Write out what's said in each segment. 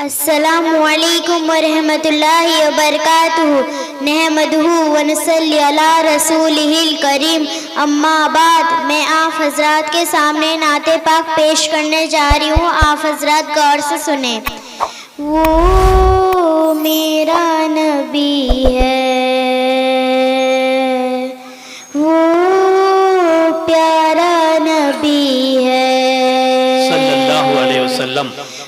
السلام علیکم ورحمۃ اللہ وبرکاتہ۔ نحمدہ ونصلی علی رسولہ الکریم، اما بعد۔ میں آپ حضرات کے سامنے نعت پاک پیش کرنے جا رہی ہوں، آپ حضرات غور سے سنیں۔ وہ میرا نبی ہے، وہ پیارا نبی ہے صلی اللہ علیہ وسلم۔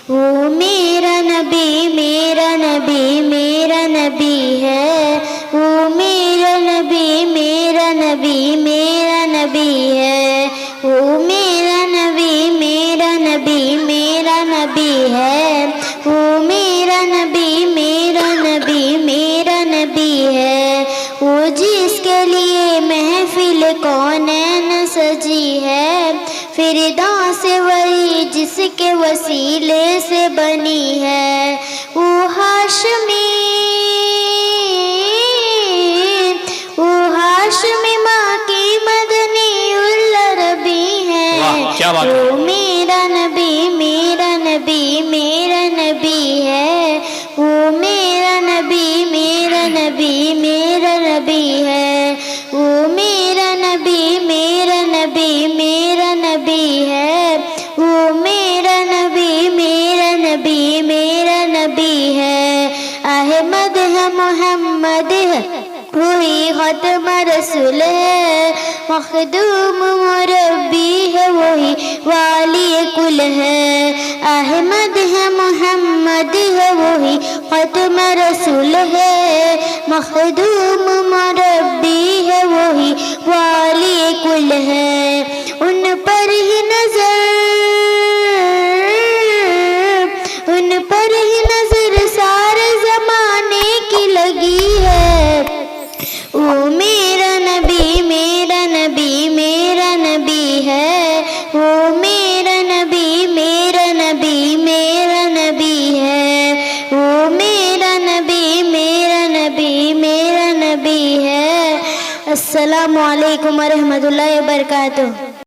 وہ میرا نبی، میرا نبی، میرا نبی ہے، وہ میرا نبی، میرا نبی، میرا نبی ہے، وہ میرا نبی، میرا نبی، میرا نبی ہے، وہ میرا نبی، میرا نبی، میرا نبی ہے، وہ جس کے لیے محفل کونین سجی ہے، فردوس وہی جس کے وسیلے سے بنی ہے، وہ ہاشمی، وہ ہاشمی ماں کی مدنی العربی ہے، وہ میرا نبی، میرا نبی، میرا نبی ہے، وہ میرا نبی، میرا نبی، میرا نبی ہے، وہ میرا نبی، میرا نبی، میرا نبی ہے، وہ میرا نبی، میرا نبی، میرا نبی ہے، احمد ہے، محمد ہے، وہی ختم رسول ہے، مخدوم مربی ہے، وہی والی کل ہے، احمد ہے، محمد ہے، وہی ختم رسول ہے، مخدوم مربی ہے، وہی والی کل ہے، ان پر ہی نظر، ان پر ہی نظر سارے زمانے کی لگی ہے، وہ میرا نبی، میرا نبی، میرا نبی ہے، وہ میرا نبی، میرا نبی، میرا نبی ہے، وہ میرا نبی، میرا نبی، میرا نبی ہے۔ السلام علیکم ورحمۃ اللہ وبرکاتہ۔